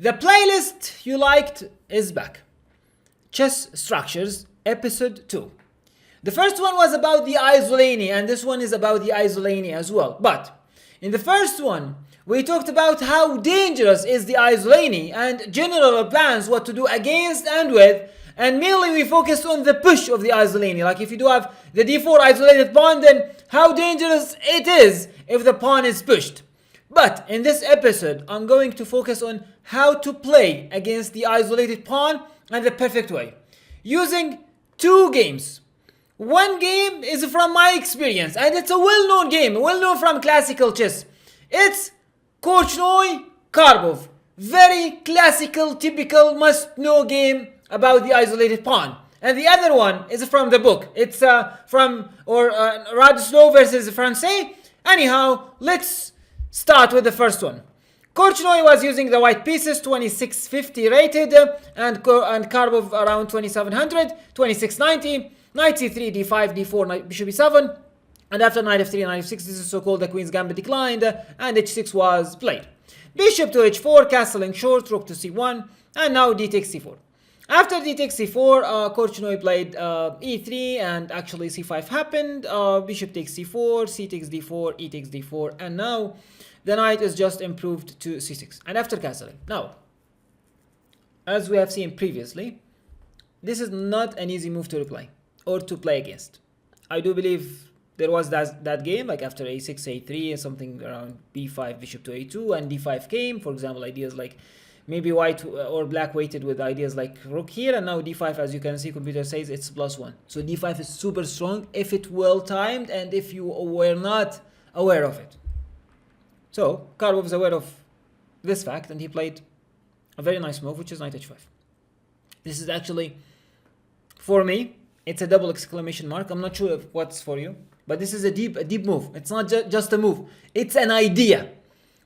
The playlist you liked is back. Chess Structures, episode 2. The first one was about the isolani, and this one is about the isolani as well. But in the first one, we talked about how dangerous is the isolani and general plans, what to do against and with, and mainly we focused on the push of the isolani. Like if you do have the d4 isolated pawn, then how dangerous it is if the pawn is pushed. But in this episode, I'm going to focus on how to play against the isolated pawn and the perfect way, using 2 games. One game is from my experience, and it's a well-known game, well-known from classical chess. It's Korchnoi-Karbov. Very classical, typical, must-know game about the isolated pawn. And the other one is from the book. It's from Radislow versus Francais. Anyhow, let's start with the first one. Korchnoi was using the white pieces, 2650 rated, and Karbov around 2700, 2690. Knight c3, d5, d4, knight, bishop e7, and after knight f3 and knight f6, this is so-called the queen's gambit declined, and h6 was played. Bishop to h4, castling short, rook to c1, and now d takes c4. After d takes c4, Korchnoi played e3, and actually c5 happened. Bishop takes c4, c takes d4, e takes d4, and now the knight is just improved to c6. And after castling. Now, as we have seen previously, this is not an easy move to replay or to play against. I do believe there was that game, like after a6, a3, and something around b5, bishop to a2, and d5 came. For example, ideas like maybe white or black waited with ideas like rook here, and now d5, as you can see, computer says it's +1. So d5 is super strong if it well timed and if you were not aware of it. So Karbov is aware of this fact, and he played a very nice move, which is knight h5. This is actually, for me, it's a double exclamation mark. I'm not sure what's for you, but this is a deep move. It's not just a move. It's an idea.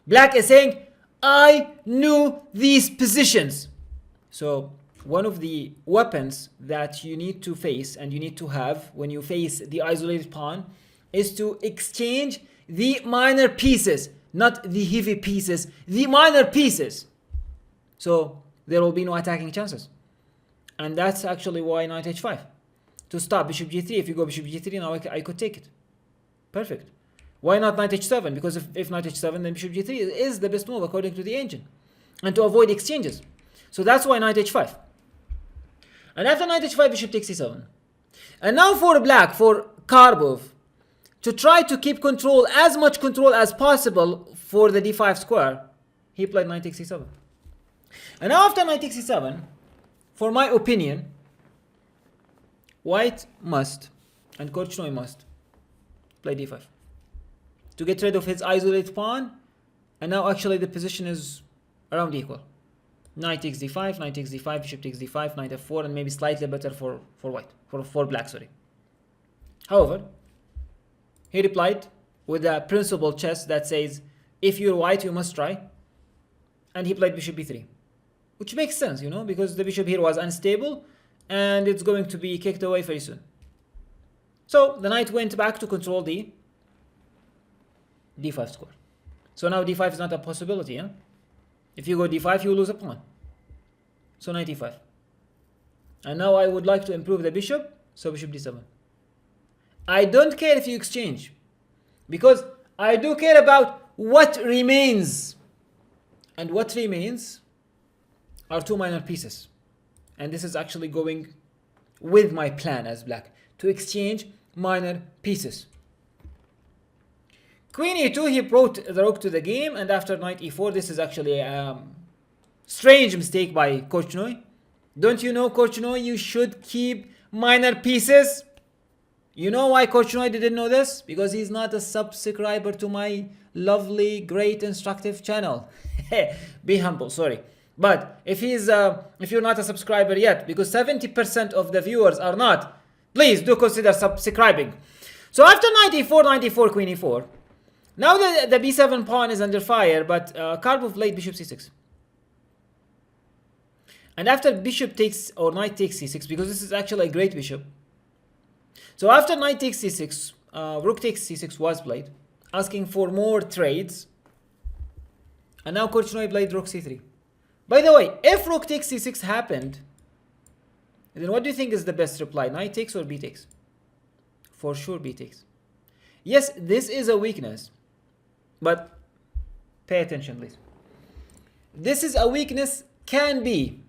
Black is saying, I knew these positions. So one of the weapons that you need to face and you need to have when you face the isolated pawn is to exchange the minor pieces, not the heavy pieces, the minor pieces. So there will be no attacking chances. And that's actually why knight h5. To stop bishop g3. If you go bishop g3, now I could take it. Perfect. Why not knight h7? Because if knight h7, then bishop g3 is the best move according to the engine. And to avoid exchanges. So that's why knight h5. And after knight h5, bishop takes c7. And now for black, for Karbov, to try to keep control, as much control as possible for the d5 square, he played knight takes c7. And now after knight takes c7, for my opinion, white must, and Korchnoi must, play d5 to get rid of his isolated pawn, and now actually the position is around equal. Knight takes d5, knight takes d5, bishop takes d5, knight f4, and maybe slightly better for white, for black, sorry. However, he replied with a principle chess that says, if you're white, you must try, and he played bishop b3, which makes sense, you know, because the bishop here was unstable, and it's going to be kicked away very soon. So the knight went back to control the d5 square. So now d5 is not a possibility. If you go d5, you lose a pawn. So knight e5. And now I would like to improve the bishop, so bishop d7. I don't care if you exchange, because I do care about what remains. And what remains are 2 minor pieces. And this is actually going with my plan as black, to exchange minor pieces. Queen e2, he brought the rook to the game, and after knight e4, this is actually a strange mistake by Korchnoi. Don't you know, Korchnoi, you should keep minor pieces? You know why Korchnoi didn't know this? Because he's not a subscriber to my lovely, great, instructive channel. Be humble, sorry. But if you're not a subscriber yet, because 70% of the viewers are not, please do consider subscribing. So after knight e4, queen e4, now the b7 pawn is under fire, but Karbov played bishop c6. And after bishop takes, or knight takes c6, because this is actually a great bishop. So after knight takes c6, rook takes c6 was played, asking for more trades. And now Korchnoi played rook c3. By the way, if rook takes c6 happened, then what do you think is the best reply? Knight takes or b takes? For sure b takes. Yes, this is a weakness, but pay attention, please. This is a weakness, can be,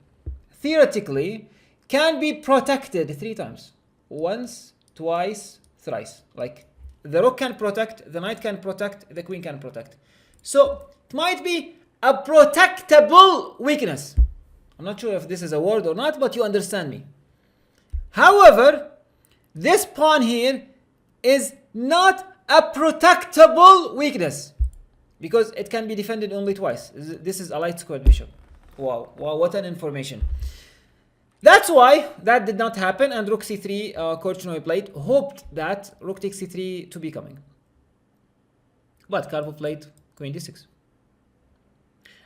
theoretically, can be protected 3 times. Once, twice, thrice. Like, the rook can protect, the knight can protect, the queen can protect. So, it might be a protectable weakness. I'm not sure if this is a word or not, but you understand me. However, this pawn here is not a protectable weakness, because it can be defended only twice. This is a light squared bishop. Wow, what an information. That's why that did not happen, and rook c3, Caro-Kann played, hoped that rook takes c3 to be coming. But Caro played queen d6.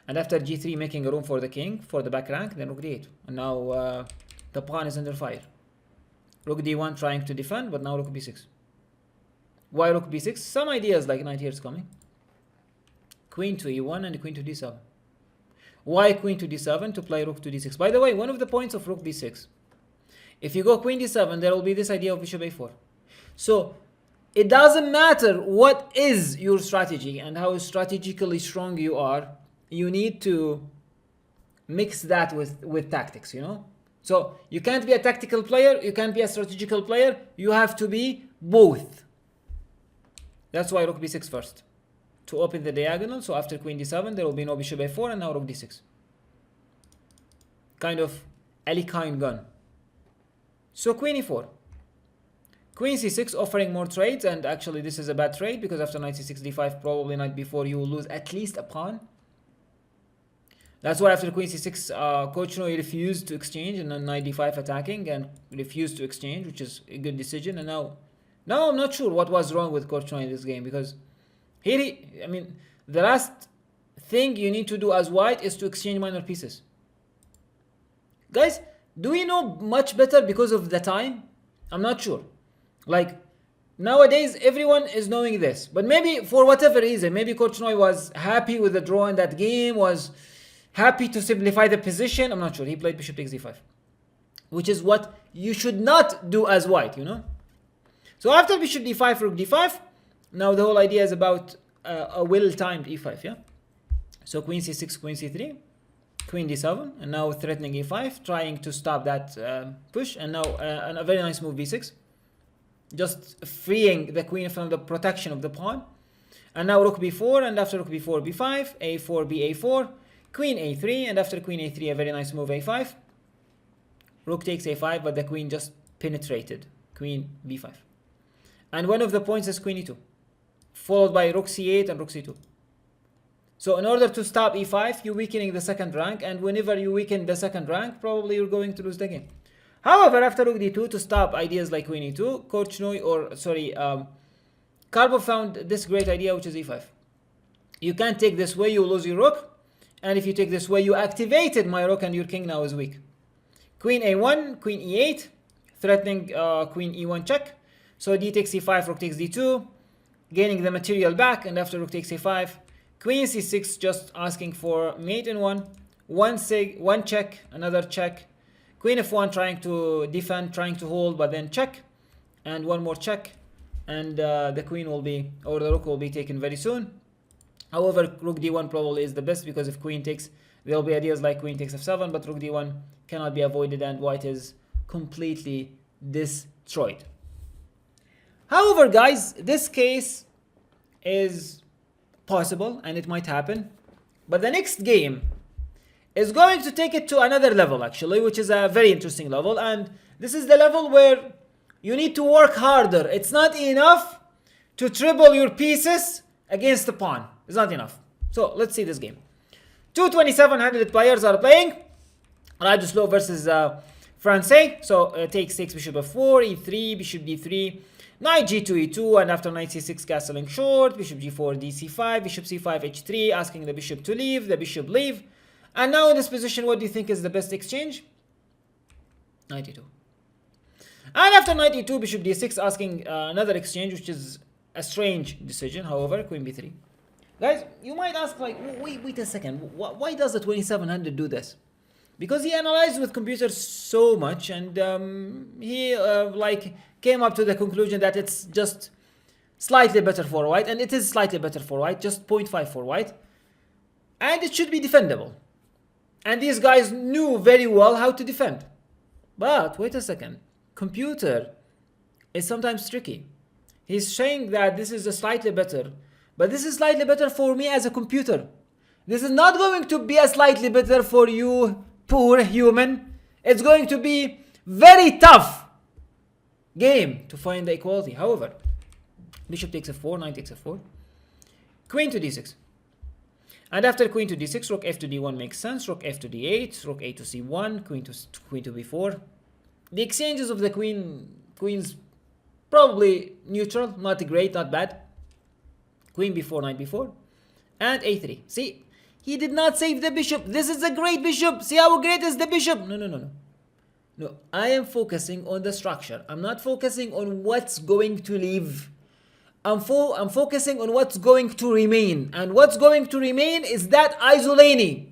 And after g3 making a room for the king, for the back rank, then rook d8. And now the pawn is under fire. Rook d1 trying to defend, but now rook b6. Why rook b6? Some ideas like knight here is coming. Queen to e1 and queen to d7. Why queen to d7? To play rook to d6. By the way, one of the points of rook b6, if you go queen d7, there will be this idea of bishop a4. So it doesn't matter what is your strategy and how strategically strong you are, you need to mix that with tactics, you know? So you can't be a tactical player, you can't be a strategical player, you have to be both. That's why rook b6 first, to open the diagonal. So after queen d7 there will be no bishop a4, and now rook d6. Kind of Alekhine gun. So queen e4. Queen c6 offering more trades, and actually this is a bad trade because after knight c6 d5, probably knight b4, you will lose at least a pawn. That's why after queen c6, Caro-Kann refused to exchange, and then knight d5 attacking and refused to exchange, which is a good decision. And now I'm not sure what was wrong with Caro-Kann in this game, because here, I mean, the last thing you need to do as white is to exchange minor pieces. Guys, do we know much better because of the time? I'm not sure. Like, nowadays, everyone is knowing this. But maybe, for whatever reason, maybe Caro-Kann was happy with the draw in that game, was happy to simplify the position. I'm not sure. He played bishop takes d5, which is what you should not do as white, you know? So after bishop d5, rook d5, now the whole idea is about a well-timed e5, yeah? So queen c6, queen c3, queen d7, and now threatening e5, trying to stop that push, and now a very nice move b6, just freeing the queen from the protection of the pawn. And now rook b4, and after rook b4, b5, a4, ba4, queen a3, and after queen a3, a very nice move a5. Rook takes a5, but the queen just penetrated. Queen b5. And one of the points is queen e2, followed by rook c8 and rook c2. So in order to stop e5, you're weakening the second rank, and whenever you weaken the second rank, probably you're going to lose the game. However, after rook d2, to stop ideas like queen e2, Caro found this great idea, which is e5. You can't take this way, you lose your rook. And if you take this way, you activated my rook, and your king now is weak. Queen a1, queen e8, threatening queen e1 check. So d takes e5, rook takes d2, gaining the material back, and after rook takes a5, queen c6, just asking for mate in one check, another check. Queen f1 trying to defend, trying to hold, but then check, and one more check, and the queen will be, or the rook will be taken very soon. However, rook d1 probably is the best, because if queen takes, there will be ideas like queen takes f7, but rook d1 cannot be avoided, and white is completely destroyed. However, guys, this case is possible, and it might happen. But the next game is going to take it to another level, actually, which is a very interesting level. And this is the level where you need to work harder. It's not enough to triple your pieces against the pawn. It's not enough. So let's see this game. 227 players are playing. Radoslow versus Francais. So takes bishop f4, e3, bishop d3, knight g2, e2, and after knight c6, castling short, bishop g4, dc5, bishop c5, h3, asking the bishop to leave, the bishop leave. And now in this position, what do you think is the best exchange? Knight e2. And after knight e2, bishop d6, asking another exchange, which is a strange decision. However, queen b3. Guys, you might ask like, wait a second, why does the 2700 do this? Because he analyzed with computers so much, and he like came up to the conclusion that it's just slightly better for white, and it is slightly better for white, just 0.5 for white, and it should be defendable. And these guys knew very well how to defend. But wait a second, computer is sometimes tricky. He's saying that this is a slightly better, but this is slightly better for me as a computer. This is not going to be a slightly better for you, poor human. It's going to be very tough game to find the equality. However, bishop takes f4, knight takes f4, queen to d6. And after queen to d6, rook f to d1 makes sense, rook f to d8, rook a to c1, queen to b4. The exchanges of the queens probably neutral, not great, not bad. Queen b4, knight b4, and a3. See, he did not save the bishop. This is a great bishop. See how great is the bishop? No, I am focusing on the structure. I'm not focusing on what's going to leave. I'm focusing on what's going to remain. And what's going to remain is that isolani.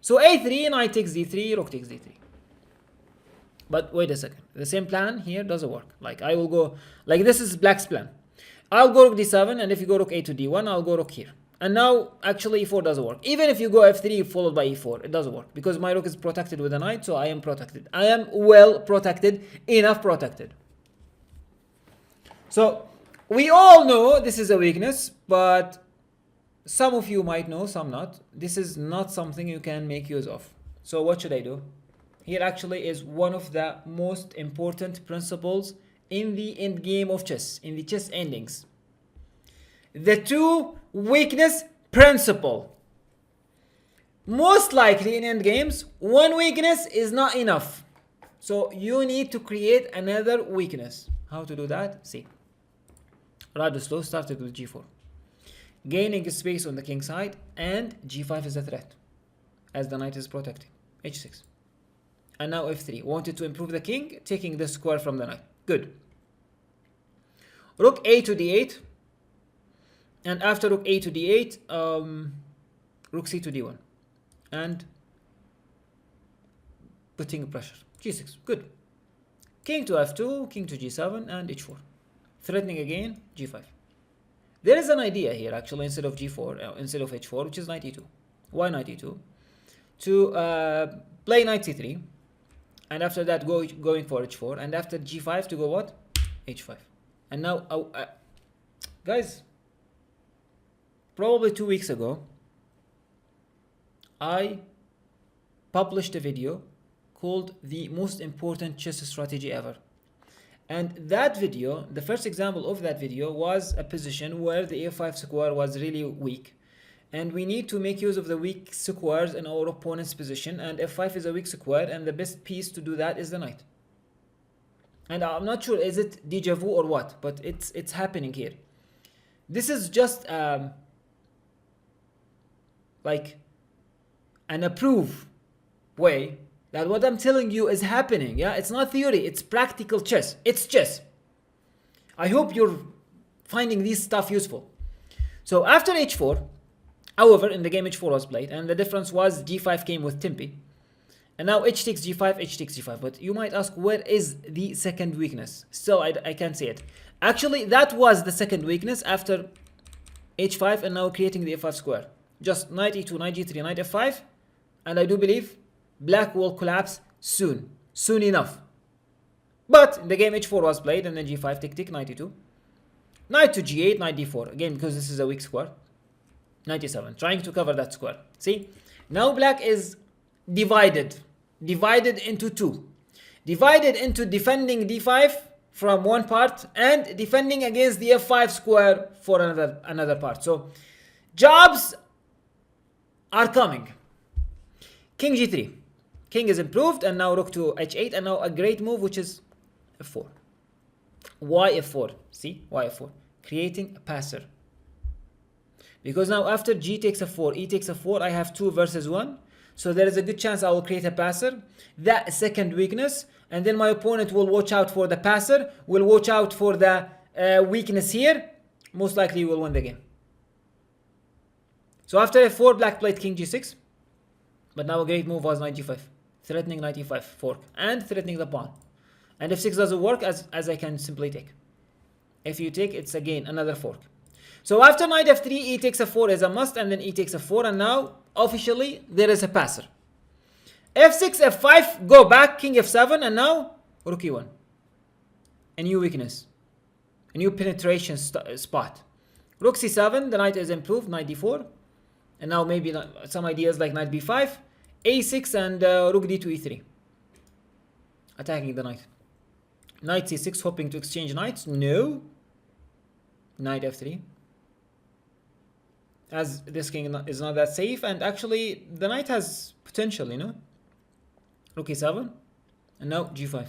So a3, knight takes d3, rook takes d3. But wait a second. The same plan here doesn't work. Like I will go, like this is black's plan. I'll go rook d7, and if you go rook a to d1, I'll go rook here. And now actually e4 doesn't work. Even if you go f3 followed by e4, it doesn't work. Because my rook is protected with a knight, so I am protected. I am well protected, enough protected. So we all know this is a weakness, but some of you might know, some not. This is not something you can make use of. So what should I do? Here actually is one of the most important principles in the end game of chess, in the chess endings. The two weakness principle. Most likely in end games, one weakness is not enough. So you need to create another weakness. How to do that? See. Radoslow started with g4. Gaining space on the king side, and g5 is a threat, as the knight is protecting. h6. And now f3. Wanted to improve the king, taking the square from the knight. Good. Rook a to d8. And after rook a to d8, rook c to d1. And putting pressure. g6. Good. King to f2, king to g7, and h4. Threatening again, g5. There is an idea here actually instead of g4, instead of h4, which is knight e2. Why knight e2? To play knight c3. And after that, going for h4. And after g5 to go what? h5. And now, guys, probably 2 weeks ago, I published a video called The Most Important Chess Strategy Ever. And that video, the first example of that video was a position where the a5 square was really weak. And we need to make use of the weak squares in our opponent's position. And f5 is a weak square, and the best piece to do that is the knight. And I'm not sure, is it deja vu or what? But it's happening here. This is just like an approved way that what I'm telling you is happening. Yeah, it's not theory, it's practical chess. It's chess. I hope you're finding this stuff useful. So after h4, however, in the game h4 was played, and the difference was g5 came with Tempi. And now h takes g5, h takes g5. But you might ask, where is the second weakness? Still, I can't see it. Actually, that was the second weakness after h5 and now creating the f5 square. Just knight e2, knight g3, knight f5. And I do believe black will collapse soon. Soon enough. But in the game h4 was played, and then g5, tick tick, knight e2. Knight to g8, knight d4. Again, because this is a weak square. Knight e7, trying to cover that square. See? Now black is divided into two. Divided into defending d5 from one part and defending against the f5 square for another part. So jobs are coming. King g3. King is improved, and now rook to h8, and now a great move, which is f4. Why f4? See? Why f4? Creating a passer. Because now after g takes f4, e takes f4, I have 2 versus 1. So there is a good chance I will create a passer. That second weakness. And then my opponent will watch out for the passer. Will watch out for the weakness here. Most likely you will win the game. So after f4, black played king g6. But now a great move was knight g5. Threatening knight e5 fork. And threatening the pawn. And f6 doesn't work as I can simply take. If you take, it's again another fork. So after knight f3, e takes f4 is a must, and then e takes f4, and now officially there is a passer. f6, f5, go back, king f7, and now rook e1. A new weakness. A new penetration spot. Rook c7, the knight is improved, knight d4. And now maybe some ideas like knight b5, a6, and rook d2, e3. Attacking the knight. Knight c6, hoping to exchange knights. No. Knight f3. As this king is not that safe, and actually the knight has potential, you know. Rook e7, and now g5.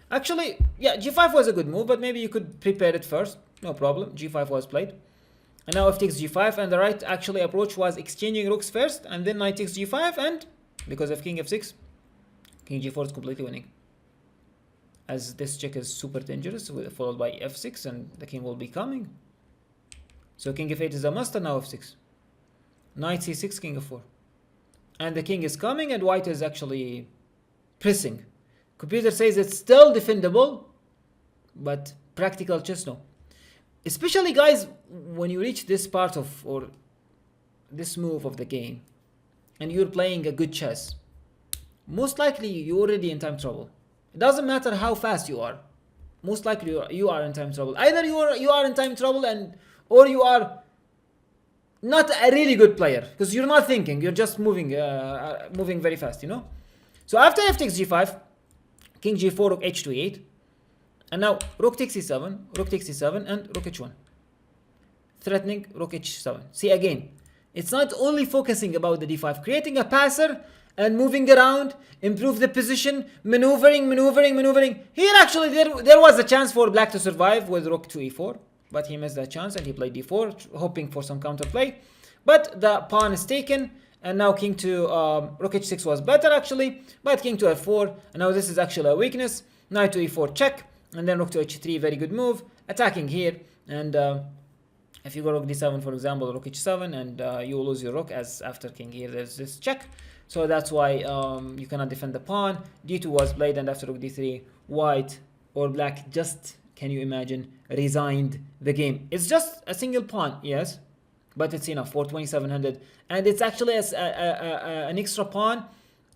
Actually, yeah, g5 was a good move, but maybe you could prepare it first. No problem. g5 was played. And now f takes g5, and the right actually approach was exchanging rooks first, and then knight takes g5, and because of king f6, king g4 is completely winning. As this check is super dangerous, followed by f6, and the king will be coming. So king f8 is a must, and now f6. Knight c6, king f4. And the king is coming, and white is actually pressing. Computer says it's still defendable, but practical chess, no. Especially, guys, when you reach this part of, or this move of the game, and you're playing a good chess, most likely you're already in time trouble. It doesn't matter how fast you are. Most likely you are in time trouble. Either you are in time trouble, or you are not a really good player, because you're not thinking, you're just moving very fast, you know. So after f takes g5, king g4, rook h to e8, and now rook takes e7, rook takes e7, and rook h1, threatening rook h7. See, again, it's not only focusing about the d5, creating a passer and moving around, improve the position, maneuvering. Here actually there was a chance for black to survive with rook to e4, but he missed that chance and he played d4, hoping for some counterplay. But the pawn is taken, and now king to rook h6 was better actually, but king to f4, and now this is actually a weakness. Knight to e4 check, and then rook to h3, very good move, attacking here. And if you go rook d7, for example, rook h7, and you will lose your rook, as after king here there's this check. So that's why you cannot defend the pawn. d2 was played, and after rook d3, white or black just, can you imagine, resigned the game. It's just a single pawn, yes, but it's enough for 2700, and it's actually an extra pawn,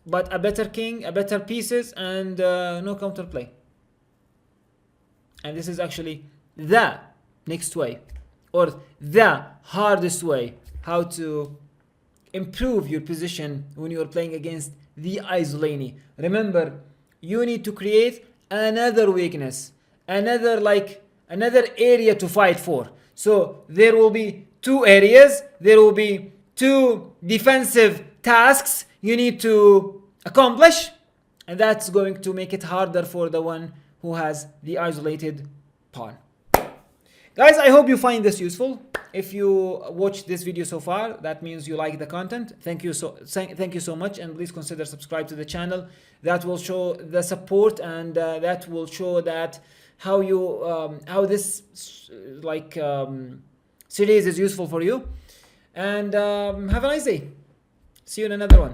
but a better king, a better pieces, and no counterplay. And this is actually the next way, or the hardest way, how to improve your position when you're playing against the isolani. Remember, you need to create another weakness, another area to fight for. So there will be two areas, there will be two defensive tasks you need to accomplish, and that's going to make it harder for the one who has the isolated pawn. Guys, I hope you find this useful. If you watched this video so far, that means you like the content. Thank you so much, and please consider subscribe to the channel. That will show the support, and that will show that how this series is useful for you. And have a nice day. See you in another one.